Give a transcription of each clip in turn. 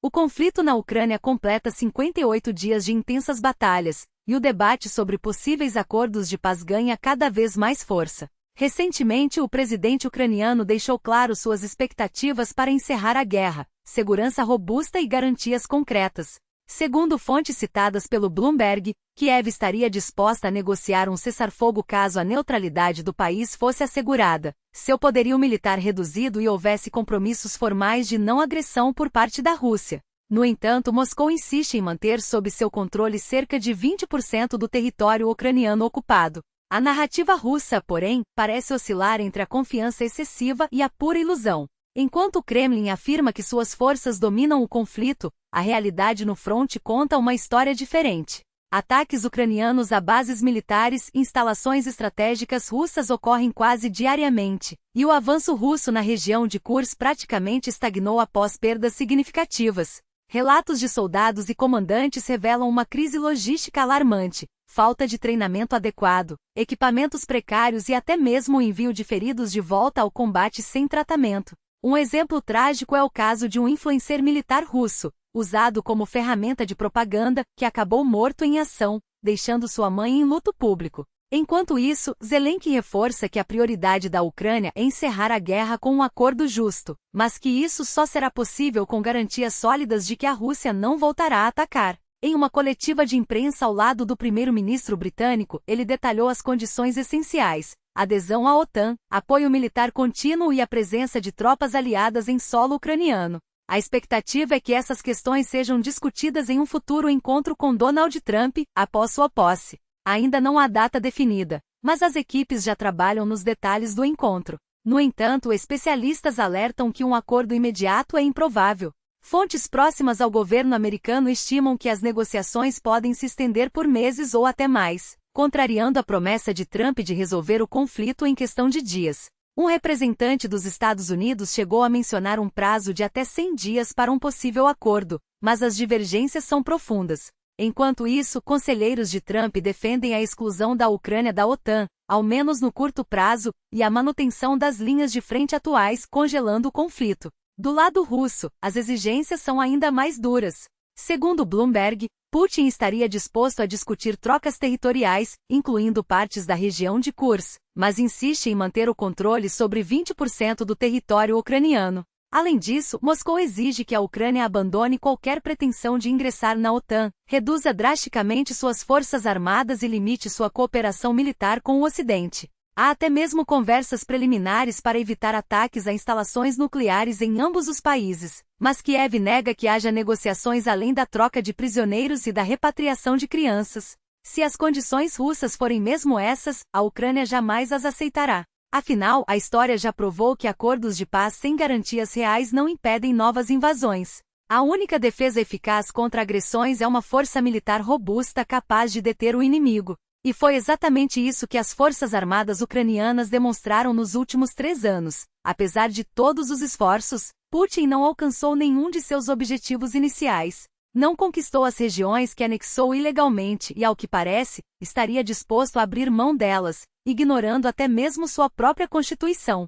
O conflito na Ucrânia completa 58 dias de intensas batalhas, e o debate sobre possíveis acordos de paz ganha cada vez mais força. Recentemente, o presidente ucraniano deixou claro suas expectativas para encerrar a guerra, segurança robusta e garantias concretas. Segundo fontes citadas pelo Bloomberg, Kiev estaria disposta a negociar um cessar-fogo caso a neutralidade do país fosse assegurada, seu poderio militar reduzido e houvesse compromissos formais de não agressão por parte da Rússia. No entanto, Moscou insiste em manter sob seu controle cerca de 20% do território ucraniano ocupado. A narrativa russa, porém, parece oscilar entre a confiança excessiva e a pura ilusão. Enquanto o Kremlin afirma que suas forças dominam o conflito, a realidade no fronte conta uma história diferente. Ataques ucranianos a bases militares e instalações estratégicas russas ocorrem quase diariamente, e o avanço russo na região de Kursk praticamente estagnou após perdas significativas. Relatos de soldados e comandantes revelam uma crise logística alarmante, falta de treinamento adequado, equipamentos precários e até mesmo o envio de feridos de volta ao combate sem tratamento. Um exemplo trágico é o caso de um influencer militar russo, usado como ferramenta de propaganda, que acabou morto em ação, deixando sua mãe em luto público. Enquanto isso, Zelensky reforça que a prioridade da Ucrânia é encerrar a guerra com um acordo justo, mas que isso só será possível com garantias sólidas de que a Rússia não voltará a atacar. Em uma coletiva de imprensa ao lado do primeiro-ministro britânico, ele detalhou as condições essenciais: adesão à OTAN, apoio militar contínuo e a presença de tropas aliadas em solo ucraniano. A expectativa é que essas questões sejam discutidas em um futuro encontro com Donald Trump, após sua posse. Ainda não há data definida, mas as equipes já trabalham nos detalhes do encontro. No entanto, especialistas alertam que um acordo imediato é improvável. Fontes próximas ao governo americano estimam que as negociações podem se estender por meses ou até mais, contrariando a promessa de Trump de resolver o conflito em questão de dias. Um representante dos Estados Unidos chegou a mencionar um prazo de até 100 dias para um possível acordo, mas as divergências são profundas. Enquanto isso, conselheiros de Trump defendem a exclusão da Ucrânia da OTAN, ao menos no curto prazo, e a manutenção das linhas de frente atuais, congelando o conflito. Do lado russo, as exigências são ainda mais duras. Segundo Bloomberg, Putin estaria disposto a discutir trocas territoriais, incluindo partes da região de Kursk, mas insiste em manter o controle sobre 20% do território ucraniano. Além disso, Moscou exige que a Ucrânia abandone qualquer pretensão de ingressar na OTAN, reduza drasticamente suas forças armadas e limite sua cooperação militar com o Ocidente. Há até mesmo conversas preliminares para evitar ataques a instalações nucleares em ambos os países, mas Kiev nega que haja negociações além da troca de prisioneiros e da repatriação de crianças. Se as condições russas forem mesmo essas, a Ucrânia jamais as aceitará. Afinal, a história já provou que acordos de paz sem garantias reais não impedem novas invasões. A única defesa eficaz contra agressões é uma força militar robusta capaz de deter o inimigo. E foi exatamente isso que as forças armadas ucranianas demonstraram nos últimos 3 anos. Apesar de todos os esforços, Putin não alcançou nenhum de seus objetivos iniciais. Não conquistou as regiões que anexou ilegalmente e, ao que parece, estaria disposto a abrir mão delas, ignorando até mesmo sua própria Constituição.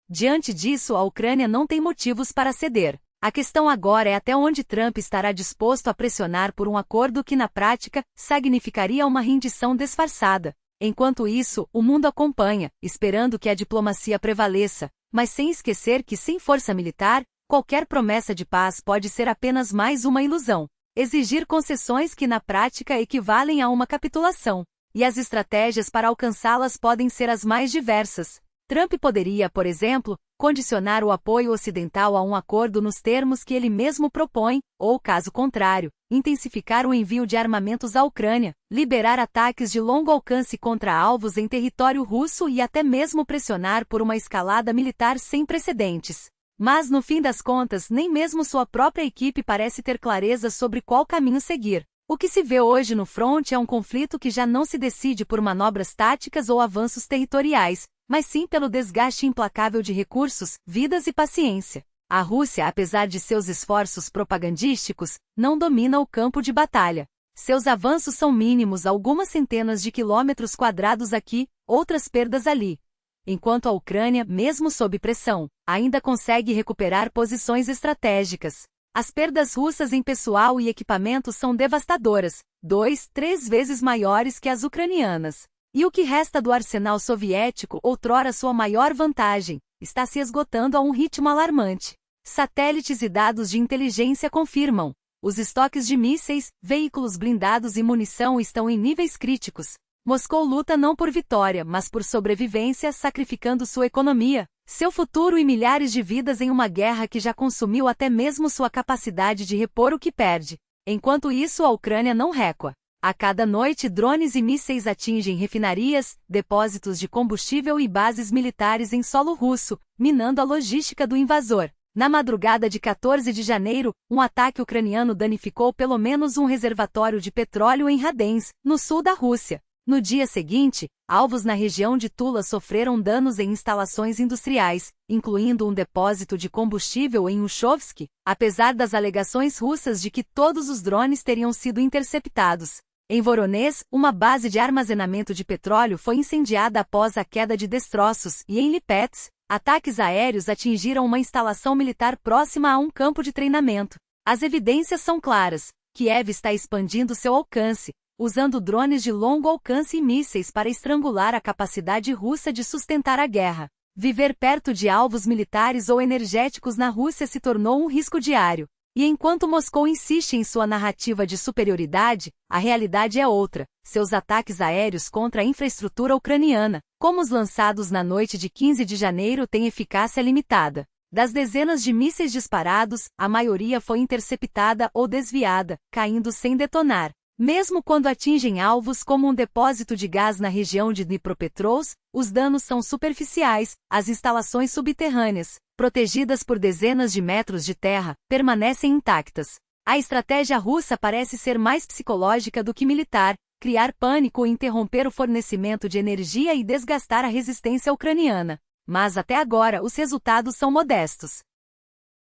Diante disso, a Ucrânia não tem motivos para ceder. A questão agora é até onde Trump estará disposto a pressionar por um acordo que, na prática, significaria uma rendição disfarçada. Enquanto isso, o mundo acompanha, esperando que a diplomacia prevaleça, mas sem esquecer que, sem força militar, qualquer promessa de paz pode ser apenas mais uma ilusão. Exigir concessões que, na prática, equivalem a uma capitulação. E as estratégias para alcançá-las podem ser as mais diversas. Trump poderia, por exemplo, condicionar o apoio ocidental a um acordo nos termos que ele mesmo propõe, ou, caso contrário, intensificar o envio de armamentos à Ucrânia, liberar ataques de longo alcance contra alvos em território russo e até mesmo pressionar por uma escalada militar sem precedentes. Mas, no fim das contas, nem mesmo sua própria equipe parece ter clareza sobre qual caminho seguir. O que se vê hoje no fronte é um conflito que já não se decide por manobras táticas ou avanços territoriais, mas sim pelo desgaste implacável de recursos, vidas e paciência. A Rússia, apesar de seus esforços propagandísticos, não domina o campo de batalha. Seus avanços são mínimos, algumas centenas de quilômetros quadrados aqui, outras perdas ali. Enquanto a Ucrânia, mesmo sob pressão, ainda consegue recuperar posições estratégicas. As perdas russas em pessoal e equipamento são devastadoras, 2-3 vezes maiores que as ucranianas. E o que resta do arsenal soviético, outrora sua maior vantagem, está se esgotando a um ritmo alarmante. Satélites e dados de inteligência confirmam. Os estoques de mísseis, veículos blindados e munição estão em níveis críticos. Moscou luta não por vitória, mas por sobrevivência, sacrificando sua economia, seu futuro e milhares de vidas em uma guerra que já consumiu até mesmo sua capacidade de repor o que perde. Enquanto isso, a Ucrânia não recua. A cada noite, drones e mísseis atingem refinarias, depósitos de combustível e bases militares em solo russo, minando a logística do invasor. Na madrugada de 14 de janeiro, um ataque ucraniano danificou pelo menos um reservatório de petróleo em Radensk, no sul da Rússia. No dia seguinte, alvos na região de Tula sofreram danos em instalações industriais, incluindo um depósito de combustível em Ushovsk, apesar das alegações russas de que todos os drones teriam sido interceptados. Em Voronezh, uma base de armazenamento de petróleo foi incendiada após a queda de destroços, e em Lipetsk, ataques aéreos atingiram uma instalação militar próxima a um campo de treinamento. As evidências são claras. Kiev está expandindo seu alcance, usando drones de longo alcance e mísseis para estrangular a capacidade russa de sustentar a guerra. Viver perto de alvos militares ou energéticos na Rússia se tornou um risco diário. E enquanto Moscou insiste em sua narrativa de superioridade, a realidade é outra. Seus ataques aéreos contra a infraestrutura ucraniana, como os lançados na noite de 15 de janeiro, têm eficácia limitada. Das dezenas de mísseis disparados, a maioria foi interceptada ou desviada, caindo sem detonar. Mesmo quando atingem alvos como um depósito de gás na região de Dnipropetrovsk, os danos são superficiais. As instalações subterrâneas, protegidas por dezenas de metros de terra, permanecem intactas. A estratégia russa parece ser mais psicológica do que militar, criar pânico, interromper o fornecimento de energia e desgastar a resistência ucraniana. Mas até agora os resultados são modestos.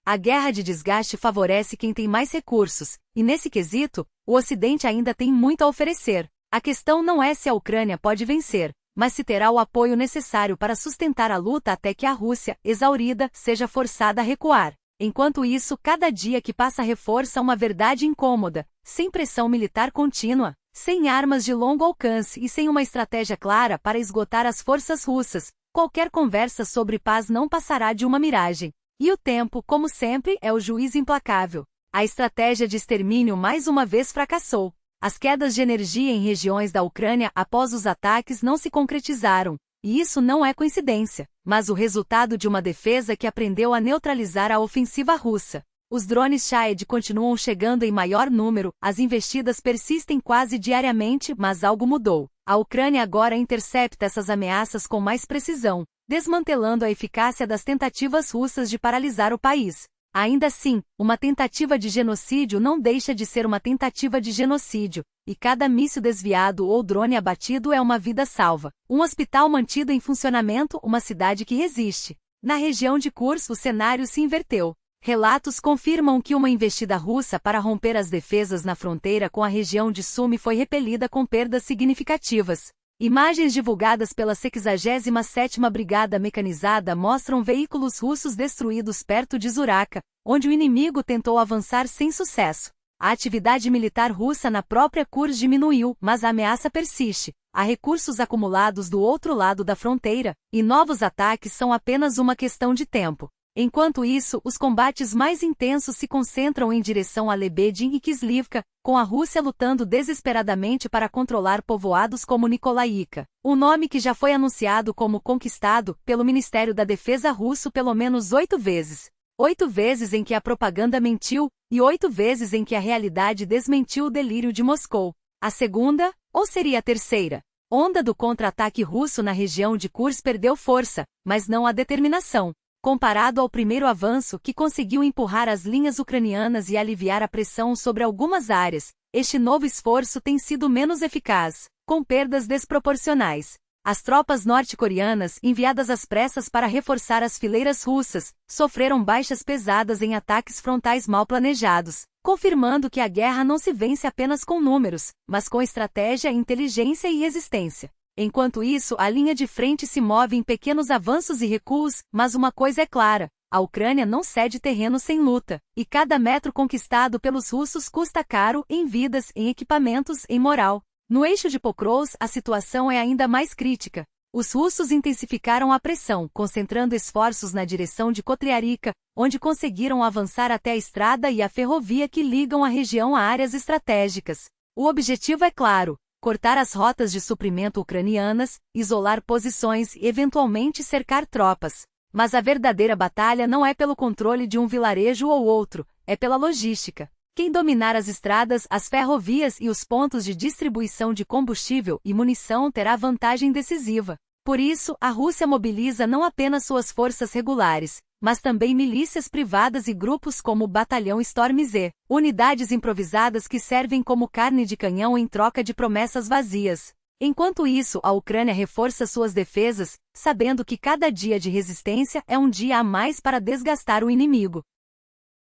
A guerra de desgaste favorece quem tem mais recursos, e nesse quesito, o Ocidente ainda tem muito a oferecer. A questão não é se a Ucrânia pode vencer, mas se terá o apoio necessário para sustentar a luta até que a Rússia, exaurida, seja forçada a recuar. Enquanto isso, cada dia que passa reforça uma verdade incômoda: sem pressão militar contínua, sem armas de longo alcance e sem uma estratégia clara para esgotar as forças russas, qualquer conversa sobre paz não passará de uma miragem. E o tempo, como sempre, é o juiz implacável. A estratégia de extermínio mais uma vez fracassou. As quedas de energia em regiões da Ucrânia após os ataques não se concretizaram. E isso não é coincidência, mas o resultado de uma defesa que aprendeu a neutralizar a ofensiva russa. Os drones Shahed continuam chegando em maior número, as investidas persistem quase diariamente, mas algo mudou. A Ucrânia agora intercepta essas ameaças com mais precisão, desmantelando a eficácia das tentativas russas de paralisar o país. Ainda assim, uma tentativa de genocídio não deixa de ser uma tentativa de genocídio, e cada míssil desviado ou drone abatido é uma vida salva. Um hospital mantido em funcionamento, uma cidade que resiste. Na região de Kursk, o cenário se inverteu. Relatos confirmam que uma investida russa para romper as defesas na fronteira com a região de Sumi foi repelida com perdas significativas. Imagens divulgadas pela 67ª Brigada Mecanizada mostram veículos russos destruídos perto de Zuraka, onde o inimigo tentou avançar sem sucesso. A atividade militar russa na própria Kursk diminuiu, mas a ameaça persiste. Há recursos acumulados do outro lado da fronteira, e novos ataques são apenas uma questão de tempo. Enquanto isso, os combates mais intensos se concentram em direção a Lebedin e Kislivka, com a Rússia lutando desesperadamente para controlar povoados como Nikolaivka, um nome que já foi anunciado como conquistado pelo Ministério da Defesa russo pelo menos 8 vezes. 8 vezes em que a propaganda mentiu, e 8 vezes em que a realidade desmentiu o delírio de Moscou. A segunda, ou seria a terceira, onda do contra-ataque russo na região de Kursk perdeu força, mas não a determinação. Comparado ao primeiro avanço que conseguiu empurrar as linhas ucranianas e aliviar a pressão sobre algumas áreas, este novo esforço tem sido menos eficaz, com perdas desproporcionais. As tropas norte-coreanas, enviadas às pressas para reforçar as fileiras russas, sofreram baixas pesadas em ataques frontais mal planejados, confirmando que a guerra não se vence apenas com números, mas com estratégia, inteligência e resistência. Enquanto isso, a linha de frente se move em pequenos avanços e recuos, mas uma coisa é clara: A Ucrânia não cede terreno sem luta, e cada metro conquistado pelos russos custa caro em vidas, em equipamentos, em moral. No eixo de Pokrovsk, a situação é ainda mais crítica. Os russos intensificaram a pressão, concentrando esforços na direção de Kotriarivka, onde conseguiram avançar até a estrada e a ferrovia que ligam a região a áreas estratégicas. O objetivo é claro: cortar as rotas de suprimento ucranianas, isolar posições e eventualmente cercar tropas. Mas a verdadeira batalha não é pelo controle de um vilarejo ou outro, é pela logística. Quem dominar as estradas, as ferrovias e os pontos de distribuição de combustível e munição terá vantagem decisiva. Por isso, a Rússia mobiliza não apenas suas forças regulares, mas também milícias privadas e grupos como o Batalhão Storm Z, unidades improvisadas que servem como carne de canhão em troca de promessas vazias. Enquanto isso, a Ucrânia reforça suas defesas, sabendo que cada dia de resistência é um dia a mais para desgastar o inimigo.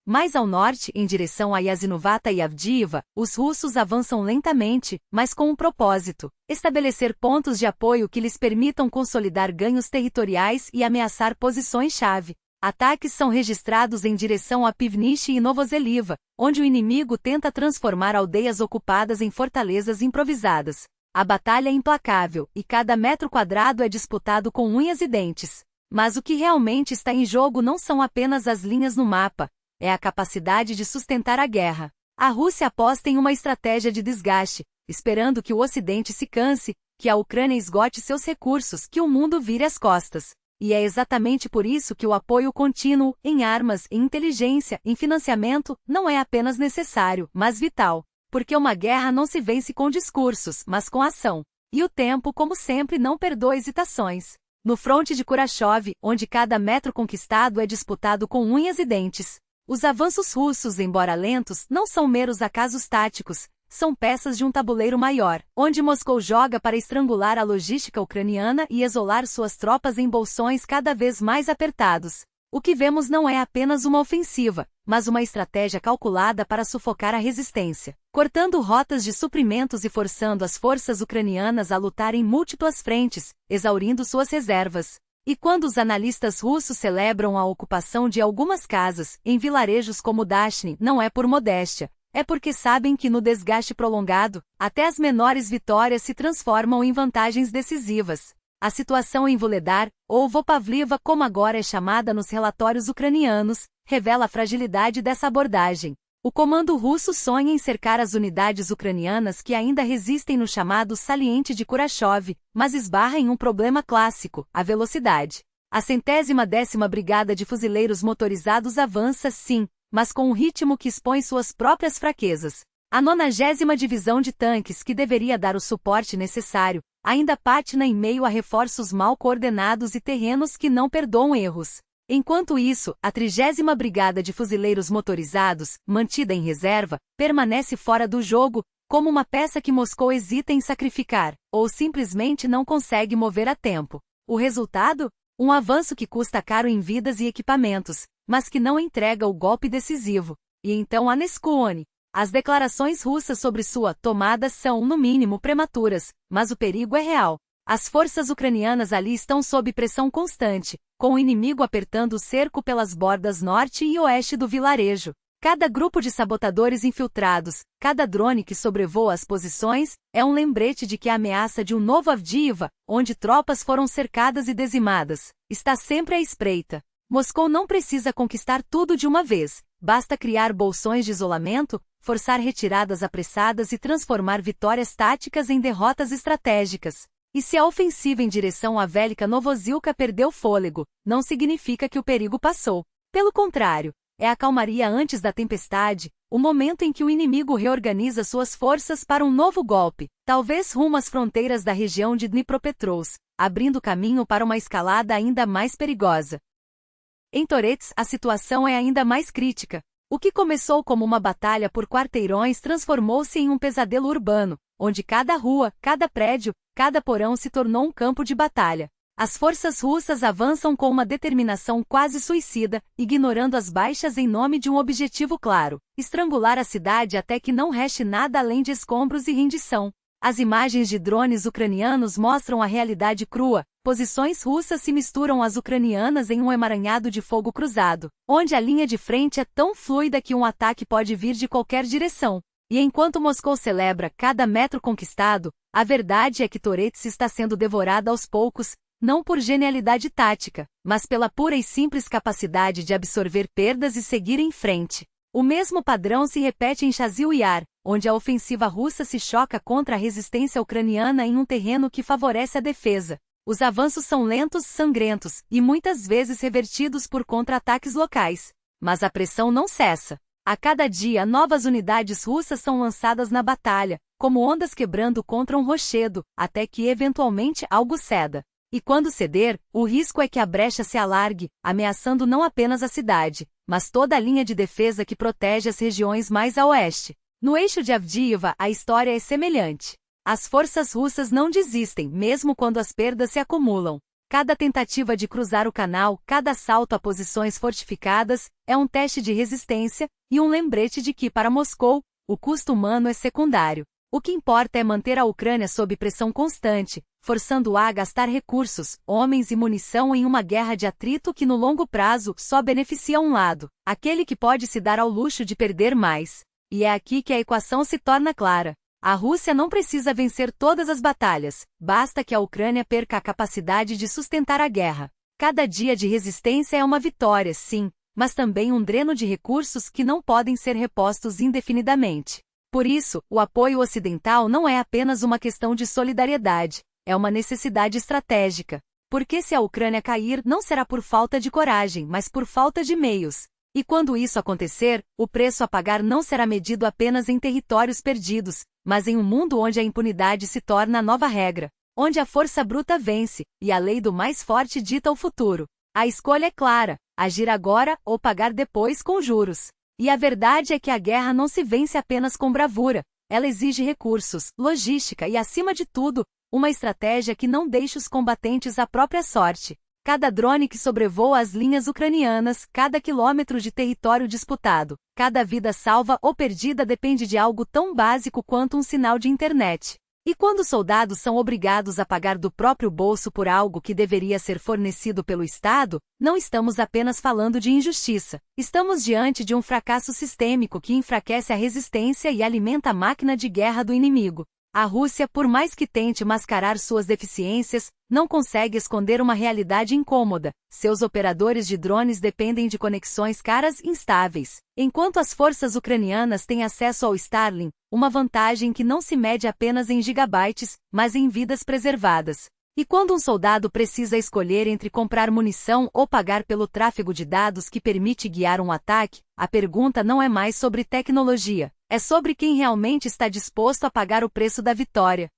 Mais ao norte, em direção a Yasinovata e Avdiivka, os russos avançam lentamente, mas com um propósito: estabelecer pontos de apoio que lhes permitam consolidar ganhos territoriais e ameaçar posições-chave. Ataques são registrados em direção a Pivniche e Novoseliva, onde o inimigo tenta transformar aldeias ocupadas em fortalezas improvisadas. A batalha é implacável, e cada metro quadrado é disputado com unhas e dentes. Mas o que realmente está em jogo não são apenas as linhas no mapa, é a capacidade de sustentar a guerra. A Rússia aposta em uma estratégia de desgaste, esperando que o Ocidente se canse, que a Ucrânia esgote seus recursos, que o mundo vire as costas. E é exatamente por isso que o apoio contínuo, em armas, em inteligência, em financiamento, não é apenas necessário, mas vital. Porque uma guerra não se vence com discursos, mas com ação. E o tempo, como sempre, não perdoa hesitações. No fronte de Kurashov, onde cada metro conquistado é disputado com unhas e dentes, os avanços russos, embora lentos, não são meros acasos táticos, são peças de um tabuleiro maior, onde Moscou joga para estrangular a logística ucraniana e isolar suas tropas em bolsões cada vez mais apertados. O que vemos não é apenas uma ofensiva, mas uma estratégia calculada para sufocar a resistência, cortando rotas de suprimentos e forçando as forças ucranianas a lutar em múltiplas frentes, exaurindo suas reservas. E quando os analistas russos celebram a ocupação de algumas casas, em vilarejos como Dashny, não é por modéstia, é porque sabem que no desgaste prolongado, até as menores vitórias se transformam em vantagens decisivas. A situação em Vuhledar, ou Vopavliva como agora é chamada nos relatórios ucranianos, revela a fragilidade dessa abordagem. O comando russo sonha em cercar as unidades ucranianas que ainda resistem no chamado saliente de Kurashov, mas esbarra em um problema clássico: a velocidade. A 110ª Brigada de Fuzileiros Motorizados avança sim, mas com um ritmo que expõe suas próprias fraquezas. A 90ª Divisão de Tanques, que deveria dar o suporte necessário, ainda patina em meio a reforços mal coordenados e terrenos que não perdoam erros. Enquanto isso, a 30ª Brigada de Fuzileiros Motorizados, mantida em reserva, permanece fora do jogo, como uma peça que Moscou hesita em sacrificar, ou simplesmente não consegue mover a tempo. O resultado? Um avanço que custa caro em vidas e equipamentos, mas que não entrega o golpe decisivo. E então a Neskone. As declarações russas sobre sua tomada são, no mínimo, prematuras, mas o perigo é real. As forças ucranianas ali estão sob pressão constante, com o inimigo apertando o cerco pelas bordas norte e oeste do vilarejo. Cada grupo de sabotadores infiltrados, cada drone que sobrevoa as posições, é um lembrete de que a ameaça de um novo Avdiivka, onde tropas foram cercadas e dizimadas, está sempre à espreita. Moscou não precisa conquistar tudo de uma vez, basta criar bolsões de isolamento, forçar retiradas apressadas e transformar vitórias táticas em derrotas estratégicas. E se a ofensiva em direção à Velika Novosilka perdeu fôlego, não significa que o perigo passou. Pelo contrário, é a calmaria antes da tempestade, o momento em que o inimigo reorganiza suas forças para um novo golpe, talvez rumo às fronteiras da região de Dnipropetrovsk, abrindo caminho para uma escalada ainda mais perigosa. Em Torets, a situação é ainda mais crítica. O que começou como uma batalha por quarteirões transformou-se em um pesadelo urbano, onde cada rua, cada prédio, cada porão se tornou um campo de batalha. As forças russas avançam com uma determinação quase suicida, ignorando as baixas em nome de um objetivo claro: estrangular a cidade até que não reste nada além de escombros e rendição. As imagens de drones ucranianos mostram a realidade crua. Posições russas se misturam às ucranianas em um emaranhado de fogo cruzado, onde a linha de frente é tão fluida que um ataque pode vir de qualquer direção. E enquanto Moscou celebra cada metro conquistado, a verdade é que Toretsk está sendo devorada aos poucos, não por genialidade tática, mas pela pura e simples capacidade de absorver perdas e seguir em frente. O mesmo padrão se repete em Chasiv Yar, onde a ofensiva russa se choca contra a resistência ucraniana em um terreno que favorece a defesa. Os avanços são lentos, sangrentos, e muitas vezes revertidos por contra-ataques locais. Mas a pressão não cessa. A cada dia, novas unidades russas são lançadas na batalha, como ondas quebrando contra um rochedo, até que eventualmente algo ceda. E quando ceder, o risco é que a brecha se alargue, ameaçando não apenas a cidade, mas toda a linha de defesa que protege as regiões mais a oeste. No eixo de Avdiivka, a história é semelhante. As forças russas não desistem, mesmo quando as perdas se acumulam. Cada tentativa de cruzar o canal, cada assalto a posições fortificadas, é um teste de resistência e um lembrete de que, para Moscou, o custo humano é secundário. O que importa é manter a Ucrânia sob pressão constante, forçando-a a gastar recursos, homens e munição em uma guerra de atrito que no longo prazo só beneficia um lado, aquele que pode se dar ao luxo de perder mais. E é aqui que a equação se torna clara. A Rússia não precisa vencer todas as batalhas, basta que a Ucrânia perca a capacidade de sustentar a guerra. Cada dia de resistência é uma vitória, sim, mas também um dreno de recursos que não podem ser repostos indefinidamente. Por isso, o apoio ocidental não é apenas uma questão de solidariedade, é uma necessidade estratégica. Porque se a Ucrânia cair, não será por falta de coragem, mas por falta de meios. E quando isso acontecer, o preço a pagar não será medido apenas em territórios perdidos, mas em um mundo onde a impunidade se torna a nova regra, onde a força bruta vence, e a lei do mais forte dita o futuro. A escolha é clara, agir agora ou pagar depois com juros. E a verdade é que a guerra não se vence apenas com bravura, ela exige recursos, logística e, acima de tudo, uma estratégia que não deixe os combatentes à própria sorte. Cada drone que sobrevoa as linhas ucranianas, cada quilômetro de território disputado, cada vida salva ou perdida depende de algo tão básico quanto um sinal de internet. E quando soldados são obrigados a pagar do próprio bolso por algo que deveria ser fornecido pelo Estado, não estamos apenas falando de injustiça. Estamos diante de um fracasso sistêmico que enfraquece a resistência e alimenta a máquina de guerra do inimigo. A Rússia, por mais que tente mascarar suas deficiências, não consegue esconder uma realidade incômoda. Seus operadores de drones dependem de conexões caras e instáveis, enquanto as forças ucranianas têm acesso ao Starlink, uma vantagem que não se mede apenas em gigabytes, mas em vidas preservadas. E quando um soldado precisa escolher entre comprar munição ou pagar pelo tráfego de dados que permite guiar um ataque, a pergunta não é mais sobre tecnologia, é sobre quem realmente está disposto a pagar o preço da vitória.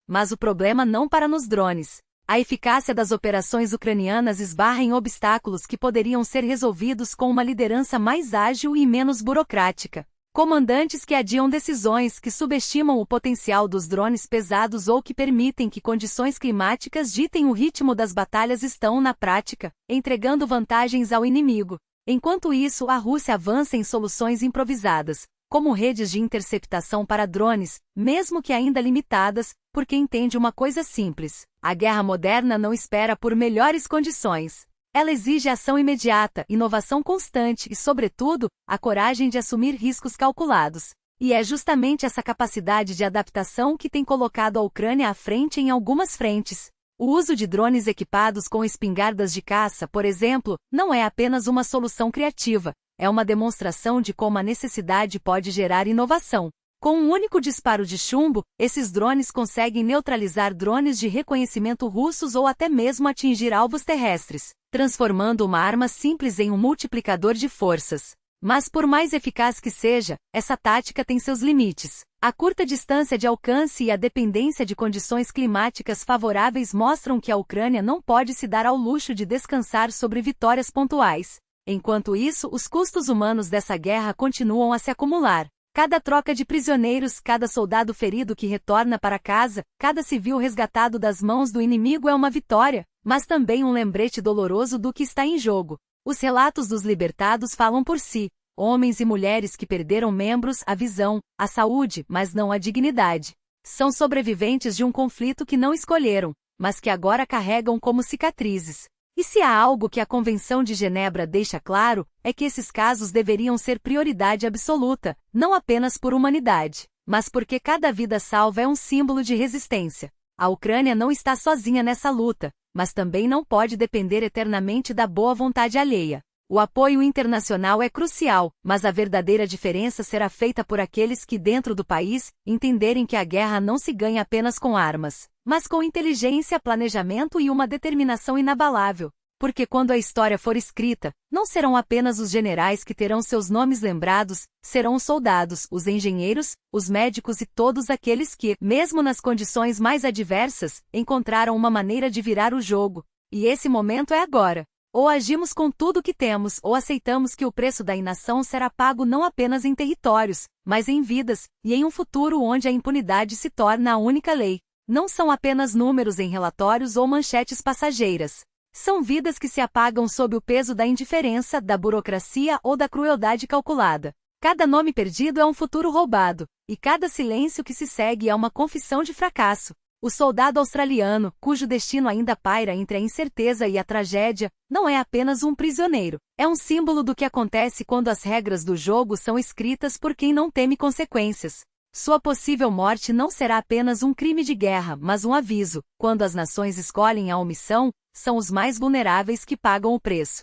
Mas o problema não para nos drones. A eficácia das operações ucranianas esbarra em obstáculos que poderiam ser resolvidos com uma liderança mais ágil e menos burocrática. Comandantes que adiam decisões, que subestimam o potencial dos drones pesados ou que permitem que condições climáticas ditem o ritmo das batalhas estão, na prática, entregando vantagens ao inimigo. Enquanto isso, a Rússia avança em soluções improvisadas, como redes de interceptação para drones, mesmo que ainda limitadas, porque entende uma coisa simples: a guerra moderna não espera por melhores condições. Ela exige ação imediata, inovação constante e, sobretudo, a coragem de assumir riscos calculados. E é justamente essa capacidade de adaptação que tem colocado a Ucrânia à frente em algumas frentes. O uso de drones equipados com espingardas de caça, por exemplo, não é apenas uma solução criativa, é uma demonstração de como a necessidade pode gerar inovação. Com um único disparo de chumbo, esses drones conseguem neutralizar drones de reconhecimento russos ou até mesmo atingir alvos terrestres, transformando uma arma simples em um multiplicador de forças. Mas por mais eficaz que seja, essa tática tem seus limites. A curta distância de alcance e a dependência de condições climáticas favoráveis mostram que a Ucrânia não pode se dar ao luxo de descansar sobre vitórias pontuais. Enquanto isso, os custos humanos dessa guerra continuam a se acumular. Cada troca de prisioneiros, cada soldado ferido que retorna para casa, cada civil resgatado das mãos do inimigo é uma vitória, mas também um lembrete doloroso do que está em jogo. Os relatos dos libertados falam por si. Homens e mulheres que perderam membros, a visão, a saúde, mas não a dignidade. São sobreviventes de um conflito que não escolheram, mas que agora carregam como cicatrizes. E se há algo que a Convenção de Genebra deixa claro, é que esses casos deveriam ser prioridade absoluta, não apenas por humanidade, mas porque cada vida salva é um símbolo de resistência. A Ucrânia não está sozinha nessa luta, mas também não pode depender eternamente da boa vontade alheia. O apoio internacional é crucial, mas a verdadeira diferença será feita por aqueles que, dentro do país, entenderem que a guerra não se ganha apenas com armas, mas com inteligência, planejamento e uma determinação inabalável. Porque quando a história for escrita, não serão apenas os generais que terão seus nomes lembrados, serão os soldados, os engenheiros, os médicos e todos aqueles que, mesmo nas condições mais adversas, encontraram uma maneira de virar o jogo. E esse momento é agora. Ou agimos com tudo o que temos, ou aceitamos que o preço da inação será pago não apenas em territórios, mas em vidas, e em um futuro onde a impunidade se torna a única lei. Não são apenas números em relatórios ou manchetes passageiras. São vidas que se apagam sob o peso da indiferença, da burocracia ou da crueldade calculada. Cada nome perdido é um futuro roubado, e cada silêncio que se segue é uma confissão de fracasso. O soldado australiano, cujo destino ainda paira entre a incerteza e a tragédia, não é apenas um prisioneiro. É um símbolo do que acontece quando as regras do jogo são escritas por quem não teme consequências. Sua possível morte não será apenas um crime de guerra, mas um aviso. Quando as nações escolhem a omissão, são os mais vulneráveis que pagam o preço.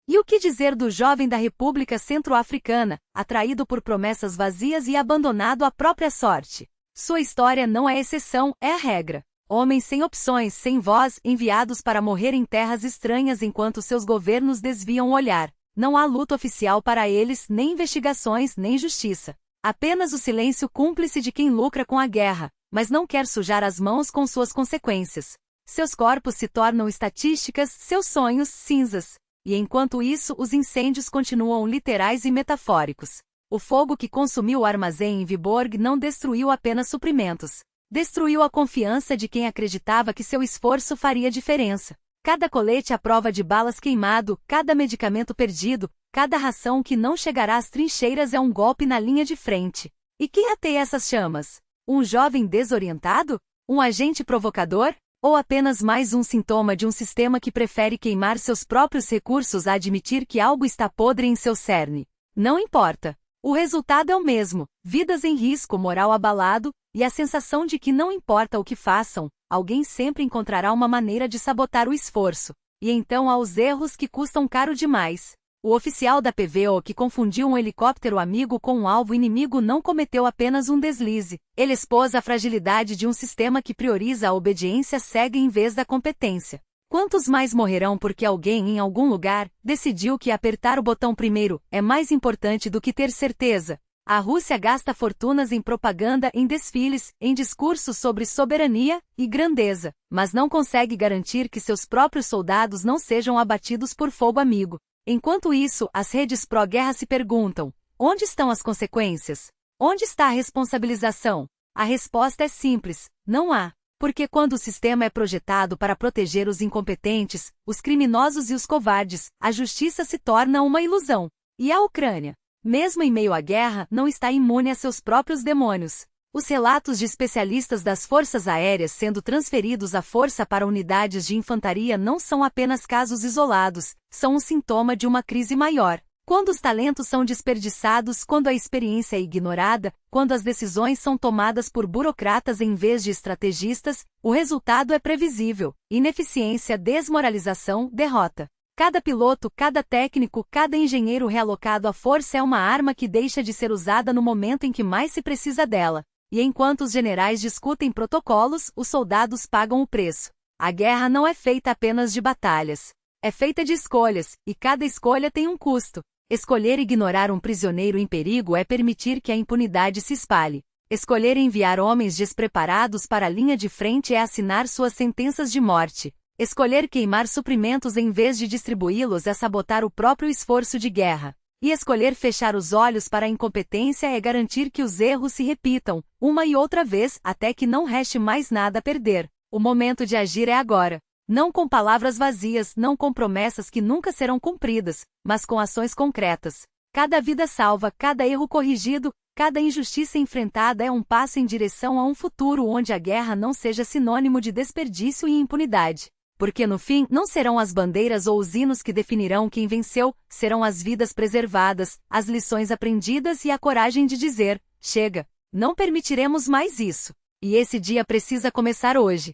E o que dizer do jovem da República Centro-Africana, atraído por promessas vazias e abandonado à própria sorte? Sua história não é exceção, é a regra. Homens sem opções, sem voz, enviados para morrer em terras estranhas enquanto seus governos desviam o olhar. Não há luta oficial para eles, nem investigações, nem justiça. Apenas o silêncio cúmplice de quem lucra com a guerra, mas não quer sujar as mãos com suas consequências. Seus corpos se tornam estatísticas, seus sonhos, cinzas. E enquanto isso, os incêndios continuam literais e metafóricos. O fogo que consumiu o armazém em Viborg não destruiu apenas suprimentos. Destruiu a confiança de quem acreditava que seu esforço faria diferença. Cada colete à prova de balas queimado, cada medicamento perdido, cada ração que não chegará às trincheiras é um golpe na linha de frente. E quem ateia essas chamas? Um jovem desorientado? Um agente provocador? Ou apenas mais um sintoma de um sistema que prefere queimar seus próprios recursos a admitir que algo está podre em seu cerne? Não importa. O resultado é o mesmo: vidas em risco, moral abalado, e a sensação de que não importa o que façam, alguém sempre encontrará uma maneira de sabotar o esforço. E então há os erros que custam caro demais. O oficial da PVO que confundiu um helicóptero amigo com um alvo inimigo não cometeu apenas um deslize. Ele expôs a fragilidade de um sistema que prioriza a obediência cega em vez da competência. Quantos mais morrerão porque alguém em algum lugar decidiu que apertar o botão primeiro é mais importante do que ter certeza? A Rússia gasta fortunas em propaganda, em desfiles, em discursos sobre soberania e grandeza, mas não consegue garantir que seus próprios soldados não sejam abatidos por fogo amigo. Enquanto isso, as redes pró-guerra se perguntam: onde estão as consequências? Onde está a responsabilização? A resposta é simples: não há. Porque quando o sistema é projetado para proteger os incompetentes, os criminosos e os covardes, a justiça se torna uma ilusão. E a Ucrânia, mesmo em meio à guerra, não está imune a seus próprios demônios. Os relatos de especialistas das forças aéreas sendo transferidos à força para unidades de infantaria não são apenas casos isolados, são um sintoma de uma crise maior. Quando os talentos são desperdiçados, quando a experiência é ignorada, quando as decisões são tomadas por burocratas em vez de estrategistas, o resultado é previsível: ineficiência, desmoralização, derrota. Cada piloto, cada técnico, cada engenheiro realocado à força é uma arma que deixa de ser usada no momento em que mais se precisa dela. E enquanto os generais discutem protocolos, os soldados pagam o preço. A guerra não é feita apenas de batalhas. É feita de escolhas, e cada escolha tem um custo. Escolher ignorar um prisioneiro em perigo é permitir que a impunidade se espalhe. Escolher enviar homens despreparados para a linha de frente é assinar suas sentenças de morte. Escolher queimar suprimentos em vez de distribuí-los é sabotar o próprio esforço de guerra. E escolher fechar os olhos para a incompetência é garantir que os erros se repitam, uma e outra vez, até que não reste mais nada a perder. O momento de agir é agora. Não com palavras vazias, não com promessas que nunca serão cumpridas, mas com ações concretas. Cada vida salva, cada erro corrigido, Cada injustiça enfrentada é um passo em direção a um futuro onde a guerra não seja sinônimo de desperdício e impunidade. Porque no fim, não serão as bandeiras ou os hinos que definirão quem venceu, serão as vidas preservadas, as lições aprendidas e a coragem de dizer: chega, não permitiremos mais isso. E esse dia precisa começar hoje.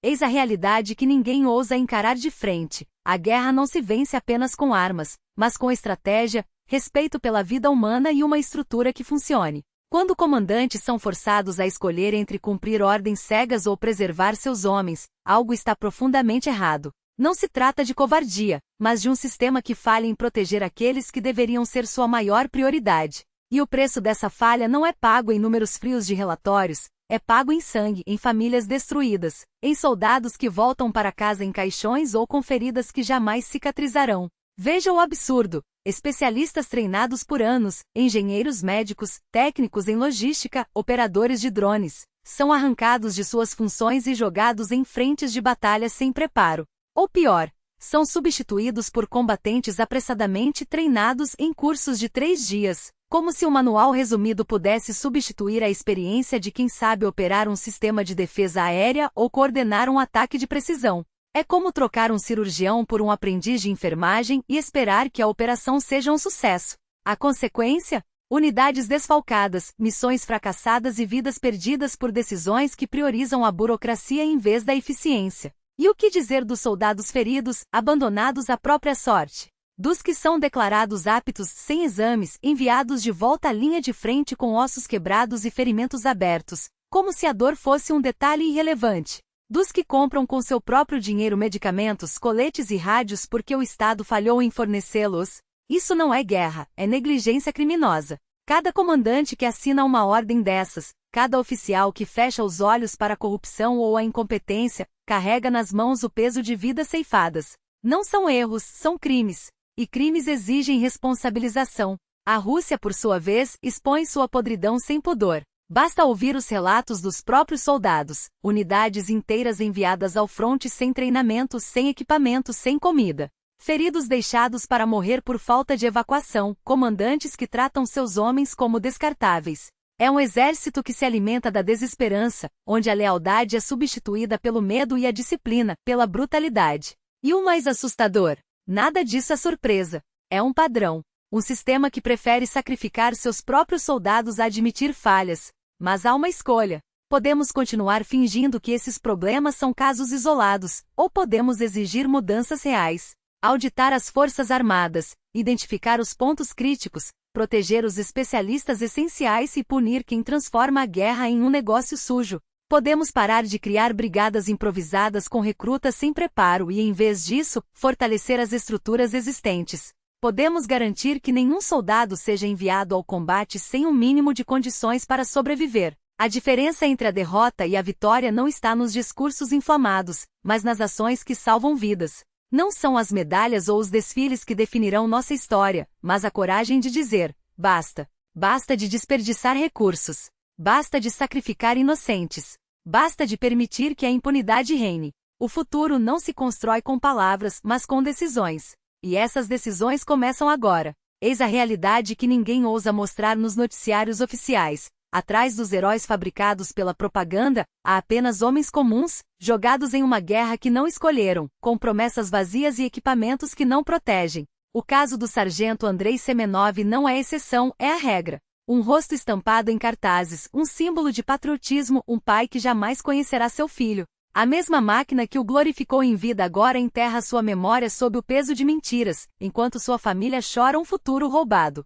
Eis a realidade que ninguém ousa encarar de frente. A guerra não se vence apenas com armas, mas com estratégia, respeito pela vida humana e uma estrutura que funcione. Quando comandantes são forçados a escolher entre cumprir ordens cegas ou preservar seus homens, algo está profundamente errado. Não se trata de covardia, mas de um sistema que falha em proteger aqueles que deveriam ser sua maior prioridade. E o preço dessa falha não é pago em números frios de relatórios, é pago em sangue, em famílias destruídas, em soldados que voltam para casa em caixões ou com feridas que jamais cicatrizarão. Veja o absurdo. Especialistas treinados por anos, engenheiros médicos, técnicos em logística, operadores de drones, são arrancados de suas funções e jogados em frentes de batalha sem preparo. Ou pior, são substituídos por combatentes apressadamente treinados em cursos de 3 dias, como se um manual resumido pudesse substituir a experiência de quem sabe operar um sistema de defesa aérea ou coordenar um ataque de precisão. É como trocar um cirurgião por um aprendiz de enfermagem e esperar que a operação seja um sucesso. A consequência? Unidades desfalcadas, missões fracassadas e vidas perdidas por decisões que priorizam a burocracia em vez da eficiência. E o que dizer dos soldados feridos, abandonados à própria sorte? Dos que são declarados aptos sem exames, enviados de volta à linha de frente com ossos quebrados e ferimentos abertos, como se a dor fosse um detalhe irrelevante. Dos que compram com seu próprio dinheiro medicamentos, coletes e rádios porque o Estado falhou em fornecê-los. Isso não é guerra, é negligência criminosa. Cada comandante que assina uma ordem dessas, cada oficial que fecha os olhos para a corrupção ou a incompetência, carrega nas mãos o peso de vidas ceifadas. Não são erros, são crimes. E crimes exigem responsabilização. A Rússia, por sua vez, expõe sua podridão sem pudor. Basta ouvir os relatos dos próprios soldados, unidades inteiras enviadas ao fronte sem treinamento, sem equipamento, sem comida. Feridos deixados para morrer por falta de evacuação, comandantes que tratam seus homens como descartáveis. É um exército que se alimenta da desesperança, onde a lealdade é substituída pelo medo e a disciplina, pela brutalidade. E o mais assustador? Nada disso é surpresa. É um padrão. Um sistema que prefere sacrificar seus próprios soldados a admitir falhas. Mas há uma escolha. Podemos continuar fingindo que esses problemas são casos isolados, ou podemos exigir mudanças reais. Auditar as forças armadas, identificar os pontos críticos, proteger os especialistas essenciais e punir quem transforma a guerra em um negócio sujo. Podemos parar de criar brigadas improvisadas com recrutas sem preparo e, em vez disso, fortalecer as estruturas existentes. Podemos garantir que nenhum soldado seja enviado ao combate sem um mínimo de condições para sobreviver. A diferença entre a derrota e a vitória não está nos discursos inflamados, mas nas ações que salvam vidas. Não são as medalhas ou os desfiles que definirão nossa história, mas a coragem de dizer: basta. Basta de desperdiçar recursos. Basta de sacrificar inocentes. Basta de permitir que a impunidade reine. O futuro não se constrói com palavras, mas com decisões. E essas decisões começam agora. Eis a realidade que ninguém ousa mostrar nos noticiários oficiais. Atrás dos heróis fabricados pela propaganda, há apenas homens comuns, jogados em uma guerra que não escolheram, com promessas vazias e equipamentos que não protegem. O caso do sargento Andrei Semenov não é exceção, é a regra. Um rosto estampado em cartazes, um símbolo de patriotismo, um pai que jamais conhecerá seu filho. A mesma máquina que o glorificou em vida agora enterra sua memória sob o peso de mentiras, enquanto sua família chora um futuro roubado.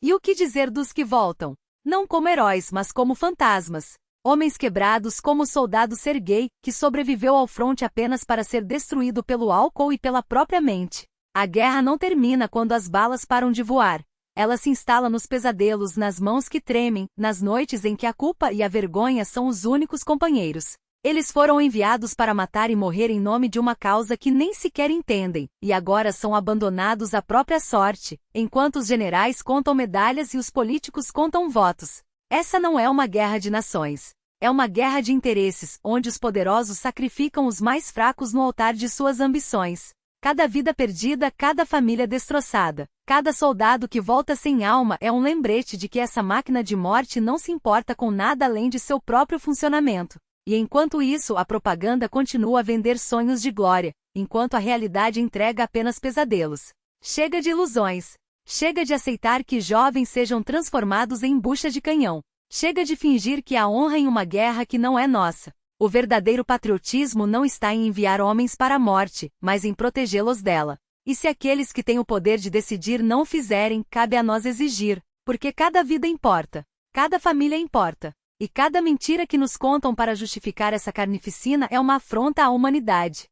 E o que dizer dos que voltam? Não como heróis, mas como fantasmas. Homens quebrados como o soldado Sergei, que sobreviveu ao fronte apenas para ser destruído pelo álcool e pela própria mente. A guerra não termina quando as balas param de voar. Ela se instala nos pesadelos, nas mãos que tremem, nas noites em que a culpa e a vergonha são os únicos companheiros. Eles foram enviados para matar e morrer em nome de uma causa que nem sequer entendem, e agora são abandonados à própria sorte, enquanto os generais contam medalhas e os políticos contam votos. Essa não é uma guerra de nações. É uma guerra de interesses, onde os poderosos sacrificam os mais fracos no altar de suas ambições. Cada vida perdida, cada família destroçada, Cada soldado que volta sem alma é um lembrete de que essa máquina de morte não se importa com nada além de seu próprio funcionamento. E enquanto isso, a propaganda continua a vender sonhos de glória, enquanto a realidade entrega apenas pesadelos. Chega de ilusões. Chega de aceitar que jovens sejam transformados em bucha de canhão. Chega de fingir que há honra em uma guerra que não é nossa. O verdadeiro patriotismo não está em enviar homens para a morte, mas em protegê-los dela. E se aqueles que têm o poder de decidir não o fizerem, cabe a nós exigir, porque cada vida importa, cada família importa, e cada mentira que nos contam para justificar essa carnificina é uma afronta à humanidade.